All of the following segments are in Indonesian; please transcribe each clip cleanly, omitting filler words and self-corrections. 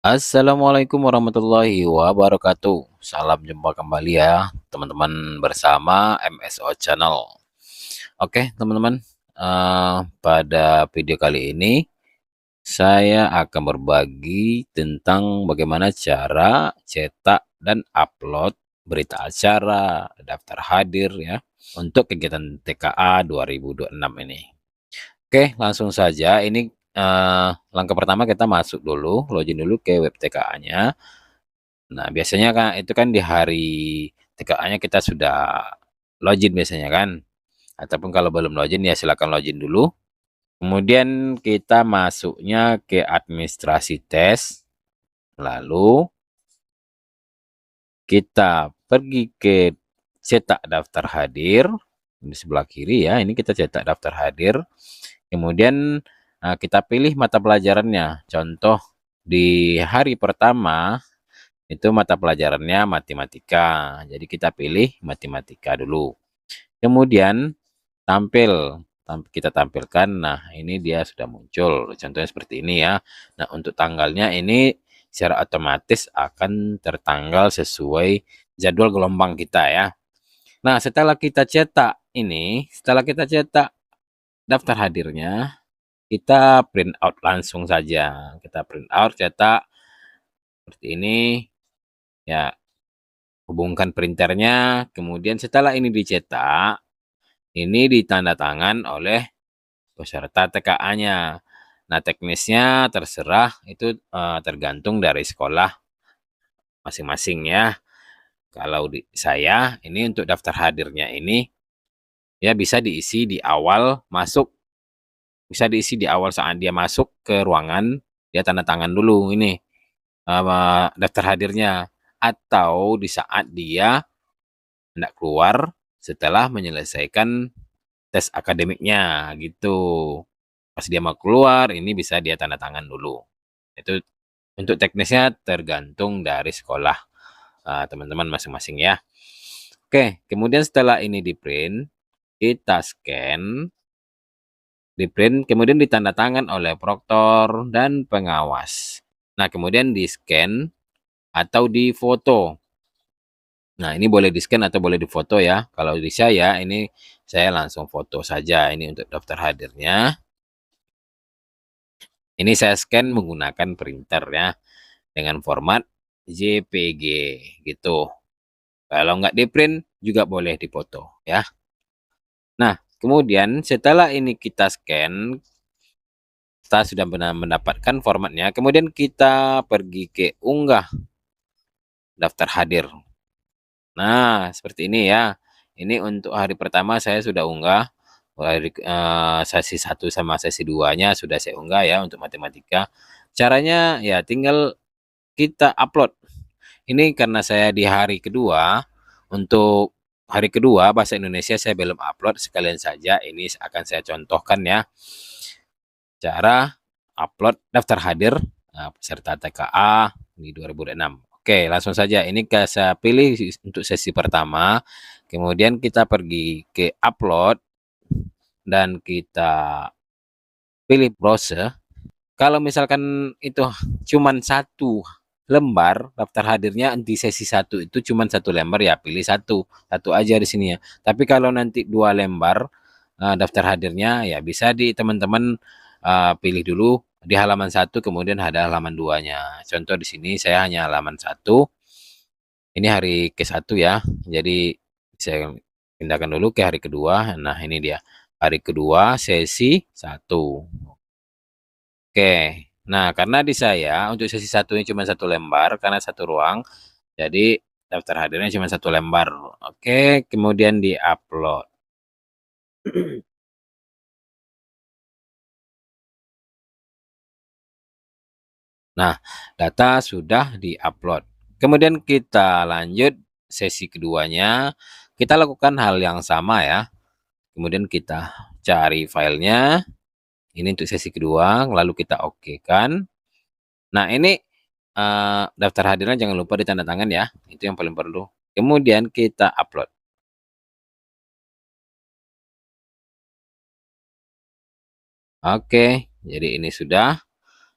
Assalamualaikum warahmatullahi wabarakatuh. Salam jumpa kembali ya, teman-teman bersama MSO Channel. Oke, teman-teman, pada video kali ini saya akan berbagi tentang bagaimana cara cetak dan upload berita acara, daftar hadir ya, untuk kegiatan TKA 2026 ini. Oke, langsung saja. Ini langkah pertama kita masuk dulu, login dulu ke web TKA-nya. Nah, biasanya kan itu kan di hari TKA-nya kita sudah login biasanya kan. Ataupun kalau belum login ya silakan login dulu. Kemudian kita masuknya ke administrasi tes. Lalu kita pergi ke cetak daftar hadir di sebelah kiri ya. Ini kita cetak daftar hadir. Kemudian kita pilih mata pelajarannya. Contoh di hari pertama itu mata pelajarannya matematika. Jadi kita pilih matematika dulu. Kemudian kita tampilkan. Nah, ini dia sudah muncul. Contohnya seperti ini ya. Nah, untuk tanggalnya ini secara otomatis akan tertanggal sesuai jadwal gelombang kita ya. Nah, setelah kita cetak daftar hadirnya, kita print out langsung saja. Kita print out, cetak seperti ini. Ya, hubungkan printernya, kemudian setelah ini dicetak, ini ditandatangan oleh peserta TKA-nya. Nah, teknisnya terserah, itu tergantung dari sekolah masing-masing ya. Kalau di saya, ini untuk daftar hadirnya ini, ya bisa diisi di awal masuk, bisa diisi di awal saat dia masuk ke ruangan, dia tanda tangan dulu ini daftar hadirnya. Atau di saat dia hendak keluar setelah menyelesaikan tes akademiknya gitu. Pas dia mau keluar, ini bisa dia tanda tangan dulu. Itu untuk teknisnya tergantung dari sekolah teman-teman masing-masing ya. Oke, kemudian setelah ini di print, kita scan, di print, kemudian ditanda tangan oleh proktor dan pengawas. Nah, kemudian di scan atau di foto. Nah, ini boleh di-scan atau boleh difoto ya. Kalau di saya, ini saya langsung foto saja. Ini untuk daftar hadirnya. Ini saya scan menggunakan printer ya. Dengan format JPG gitu. Kalau nggak di-print, juga boleh difoto ya. Nah, kemudian setelah ini kita scan, kita sudah benar mendapatkan formatnya. Kemudian kita pergi ke unggah daftar hadir. Nah, seperti ini ya. Ini untuk hari pertama saya sudah unggah. Sesi 1 sama sesi 2-nya sudah saya unggah ya untuk matematika. Caranya ya tinggal kita upload. Ini karena saya di hari kedua, untuk hari kedua bahasa Indonesia saya belum upload, sekalian saja ini akan saya contohkan ya. Cara upload daftar hadir peserta TKA di 2006. Oke, langsung saja. Ini saya pilih untuk sesi pertama. Kemudian kita pergi ke upload dan kita pilih browse. Kalau misalkan itu cuman satu lembar daftar hadirnya di sesi satu itu cuman satu lembar ya pilih satu aja di sini ya. Tapi kalau nanti dua lembar daftar hadirnya ya bisa di teman-teman pilih dulu di halaman satu kemudian ada halaman duanya. Contoh di sini saya hanya halaman satu. Ini hari ke satu ya. Jadi saya pindahkan dulu ke hari kedua. Nah ini dia hari kedua sesi satu. Oke, nah karena di saya untuk sesi satunya cuma satu lembar karena satu ruang, jadi daftar hadirnya cuma satu lembar. Oke, kemudian di-upload. Nah, data sudah di-upload. Kemudian kita lanjut sesi keduanya, kita lakukan hal yang sama ya. Kemudian kita cari filenya, ini untuk sesi kedua, lalu kita oke-kan. Nah, ini daftar hadirnya jangan lupa ditanda tangan ya, itu yang paling perlu. Kemudian kita upload. Oke, jadi ini sudah.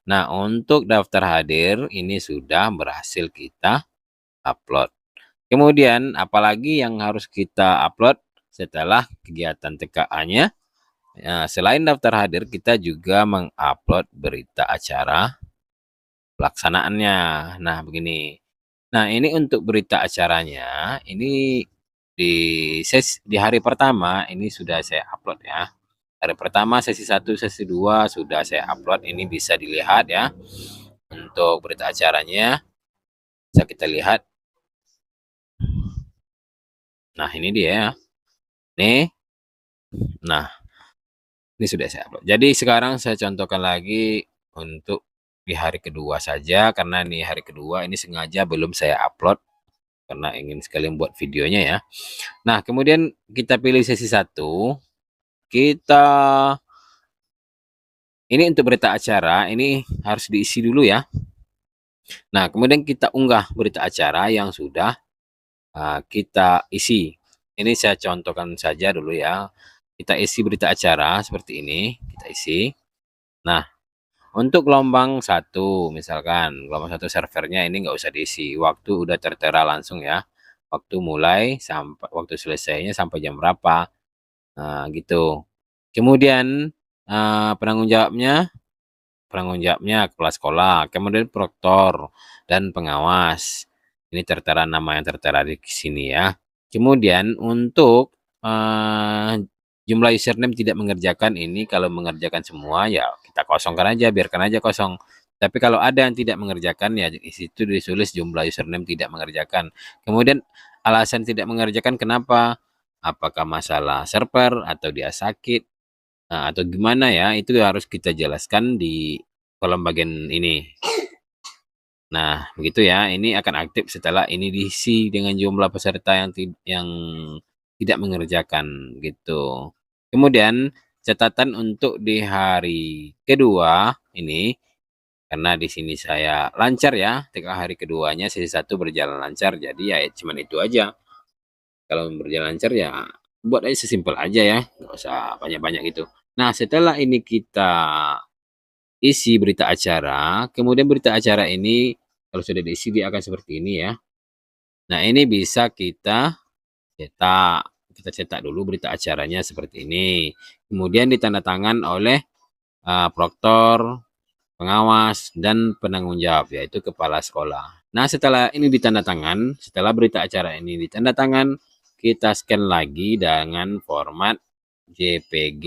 Nah, untuk daftar hadir ini sudah berhasil kita upload. Kemudian apalagi yang harus kita upload setelah kegiatan TKA-nya? Ya, selain daftar hadir, kita juga mengupload berita acara pelaksanaannya. Nah, begini. Nah, ini untuk berita acaranya, ini di hari pertama ini sudah saya upload ya. Hari pertama sesi 1, sesi 2 sudah saya upload. Ini bisa dilihat ya. Untuk berita acaranya bisa kita lihat. Nah, ini dia ya. Nih. Nah, ini sudah saya upload. Jadi sekarang saya contohkan lagi untuk di hari kedua saja, karena nih hari kedua ini sengaja belum saya upload karena ingin sekali membuat videonya ya. Nah, kemudian kita pilih sesi 1. Kita ini untuk berita acara ini harus diisi dulu ya. Nah, kemudian kita unggah berita acara yang sudah kita isi. Ini saya contohkan saja dulu ya. Kita isi berita acara seperti ini, kita isi. Nah, untuk gelombang 1 misalkan, gelombang 1 servernya ini nggak usah diisi, waktu udah tertera langsung ya. Waktu mulai sampai waktu selesainya sampai jam berapa. Nah, gitu. Kemudian penanggung jawabnya kepala sekolah, kemudian proktor dan pengawas. Ini tertera nama yang tertera di sini ya. Kemudian untuk jumlah username tidak mengerjakan ini, kalau mengerjakan semua ya kita kosongkan aja, biarkan aja kosong. Tapi kalau ada yang tidak mengerjakan ya di situ ditulis jumlah username tidak mengerjakan. Kemudian alasan tidak mengerjakan kenapa? Apakah masalah server atau dia sakit? Nah, atau gimana ya, itu harus kita jelaskan di kolom bagian ini. Nah, begitu ya, ini akan aktif setelah ini diisi dengan jumlah peserta yang tidak mengerjakan, gitu. Kemudian, catatan untuk di hari kedua ini, karena di sini saya lancar ya, ketika hari keduanya sesi 1 berjalan lancar, jadi ya cuman itu aja. Kalau berjalan lancar ya buat aja sesimpel aja ya, nggak usah banyak-banyak gitu. Nah, setelah ini kita isi berita acara, kemudian berita acara ini kalau sudah diisi dia akan seperti ini ya. Nah, ini bisa kita cetak. Kita cetak dulu berita acaranya seperti ini. Kemudian ditandatangan oleh proktor, pengawas, dan penanggung jawab, yaitu kepala sekolah. Nah, setelah ini ditandatangan, setelah berita acara ini ditandatangan, kita scan lagi dengan format JPG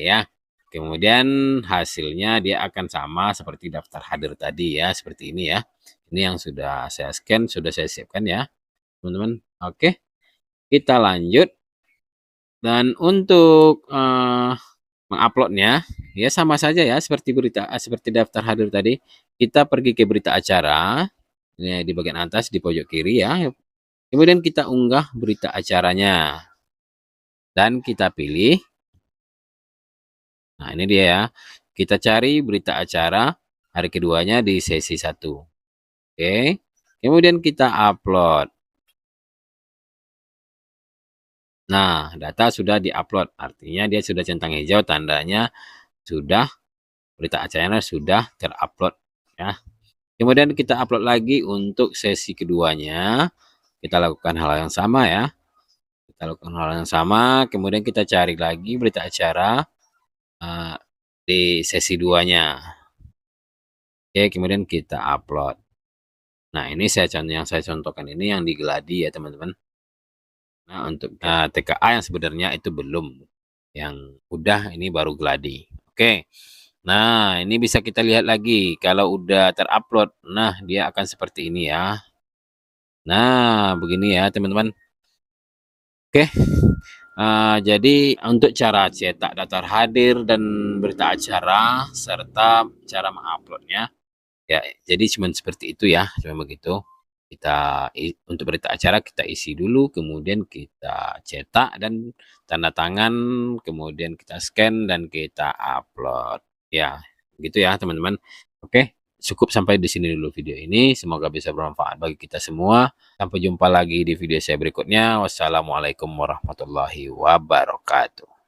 ya. Kemudian hasilnya dia akan sama seperti daftar hadir tadi ya, seperti ini ya. Ini yang sudah saya scan, sudah saya siapkan ya, teman-teman. Oke, kita lanjut. Dan untuk menguploadnya ya sama saja ya seperti daftar hadir tadi. Kita pergi ke berita acara, ini di bagian atas di pojok kiri ya. Kemudian kita unggah berita acaranya dan kita pilih. Nah, ini dia ya. Kita cari berita acara hari keduanya di sesi 1. Oke. Kemudian kita upload. Nah, data sudah diupload. Artinya dia sudah centang hijau, tandanya sudah berita acaranya sudah terupload ya. Kemudian kita upload lagi untuk sesi keduanya. Kita lakukan hal yang sama ya. Kita lakukan hal yang sama, kemudian kita cari lagi berita acara di sesi 2-nya. Oke, kemudian kita upload. Nah, ini yang saya contohkan ini yang di Gladi ya, teman-teman. Nah, untuk TKA yang sebenarnya itu belum. Yang udah ini baru Gladi. Oke. Nah, ini bisa kita lihat lagi kalau udah terupload. Nah, dia akan seperti ini ya. Nah, begini ya, teman-teman. Oke. Jadi untuk cara cetak daftar hadir dan berita acara serta cara menguploadnya ya, jadi cuma seperti itu ya, cuma begitu. Untuk berita acara kita isi dulu, kemudian kita cetak dan tanda tangan, kemudian kita scan dan kita upload. Ya, gitu ya teman-teman. Oke, cukup sampai di sini dulu video ini. Semoga bisa bermanfaat bagi kita semua. Sampai jumpa lagi di video saya berikutnya. Wassalamualaikum warahmatullahi wabarakatuh.